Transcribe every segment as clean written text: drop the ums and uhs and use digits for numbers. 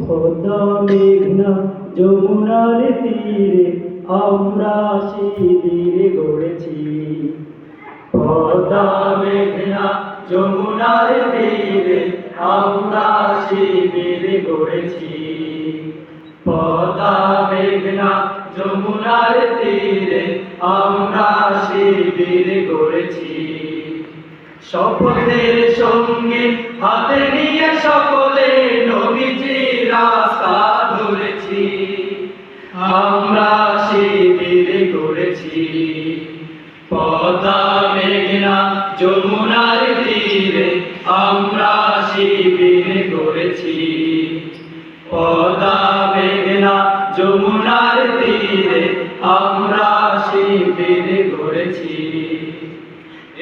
পদ্মা মেঘনা যমুনার তীরে আমরা শিবির গড়েছি। পদ্মা মেঘনা যমুনার তীরে আমরা শিবির গড়েছি। পদ্মা মেঘনা যমুনার তীরে আমরা শিবির গড়েছি। শপথের সঙ্গে হাতে নিয়ে সকলে নবীজির রাস্তা ধরেছি। আমরা শিবির গড়েছি। পদ্মা মেঘনা যমুনার তীরে আমরা শিবির গড়েছি। পদ্মা মেঘনা যমুনার তীরে আমরা শিবির গড়েছি।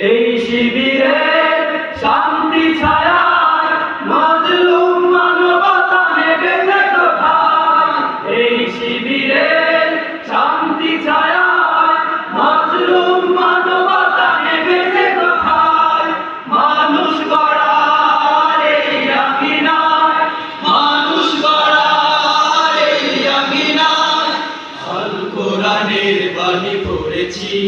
এই শিবিরে শান্তি ছায়ায় মাজলুম মানবতা নেমেছে কোথায়। এই শিবিরে শান্তি ছায়ায় মাজলুম মানবতা নেমেছে কোথায়। মানুষ গড়ার এই আঙিনায়, মানুষ গড়ার এই আঙিনায় আল কোরআনের বাণী পড়েছি।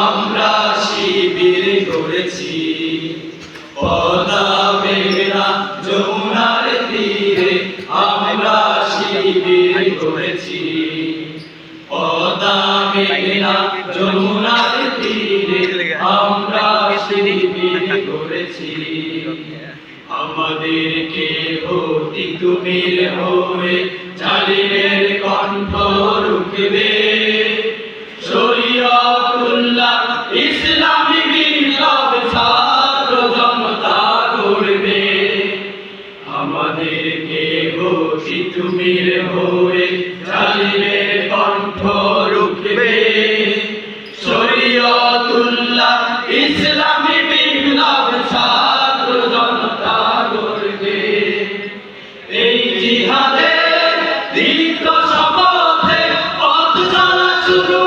আমরা শিবির গড়েছি। পদ্মা মেঘনা যমুনার তীরে আমরা শিবির গড়েছি। পদ্মা মেঘনা যমুনার তীরে আমরা শিবির গড়েছি। আমাদেরকে অতি তুমির হয়ে জালিমের কণ্ঠ রুখবে। শরীয়তুল্লাহ ইসলামী বিপ্লব ছাত্র জনতা গড়বে। আমাদেরকে অতি তুমির হয়ে জালিমের কণ্ঠ রুখবে। শরীয়তুল্লাহ ইসলামী বিপ্লব ছাত্র জনতা গড়বে। এই জিহাদের দীপ্ত শপথে পথ চলা শুরু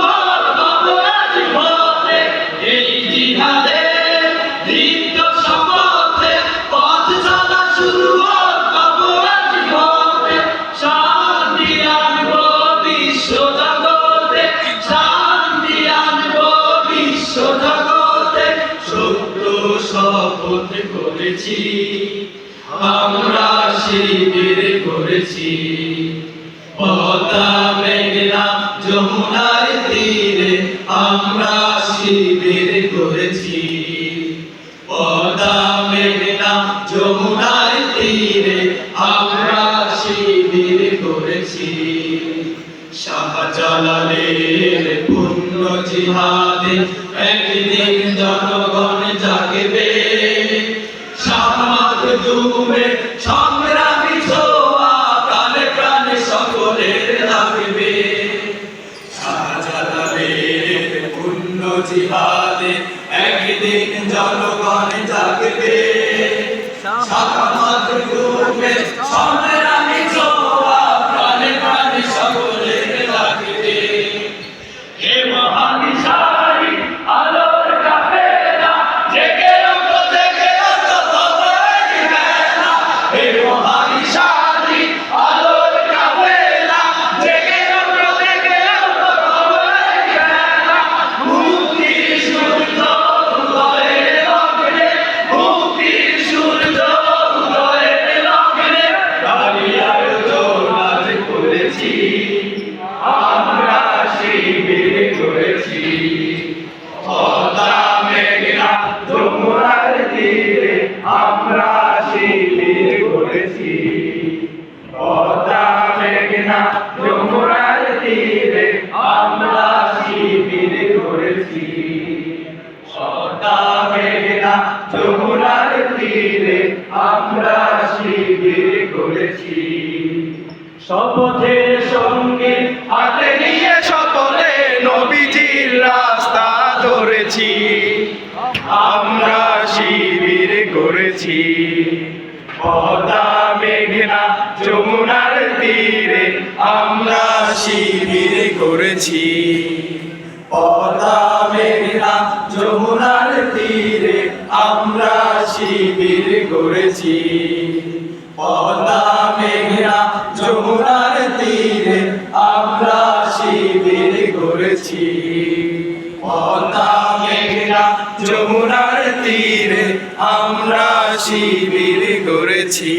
শপথ করেছি। আমরা শিবির করেছি। পদ্মা মেঘনা যমুনার তীরে আমরা শিবির করেছি। পদ্মা মেঘনা যমুনার তীরে আমরা শিবির করেছি। শাহজালালের পূর্ণ জিহাদে একদিন জনগণ জাগবে। শাহ মাখদুমের সংগ্রামী ছোঁয়া প্রাণে প্রাণে সকলের লাগবে। শাহজালালের পূর্ণ জিহাদে একদিন জনগণ জাগবে। শাহ মাখদুমের সংগ্রামী ছোঁয়া প্রাণে প্রাণে সকলের লাগবে। হে মহানিশারি আলোর কাফেলা জেগে ওঠো জেগে ওঠো তোমার বেলা। হে মহানিশারি আলোর কাফেলা জেগে ওঠো জেগে ওঠো তোমার বেলা। মুক্তির সূর্য উদয়ের লগ্নে, মুক্তির সূর্য উদয়ের লগ্নে দাঁড়িয়ার জোনাজ করেছি। আমরা শিবির করেছি। পদ্মা মেঘনা যমুনার তীরে আমরা শিবির করেছি। পদ্মা মেঘনা যমুনার তীরে আমরা শিবির করেছি। পদ্মা মেঘনা যমুনার তীরে আমরা শিবির করেছি। শপথের সঙ্গে হাতে নিয়ে সকলে নবীজির রাস্তা ধরেছি। আমরা শিবির গড়েছি। পদ্মা মেঘনা যমুনার তীরে আমরা শিবির গড়েছি। পদ্মা মেঘনা যমুনার তীরে আমরা শিবির গড়েছি পদ্মা মেঘনা যমুনার তীরে আমরা শিবির গড়েছি পদ্মা মেঘনা যমুনার তীরে আমরা শিবির গড়েছি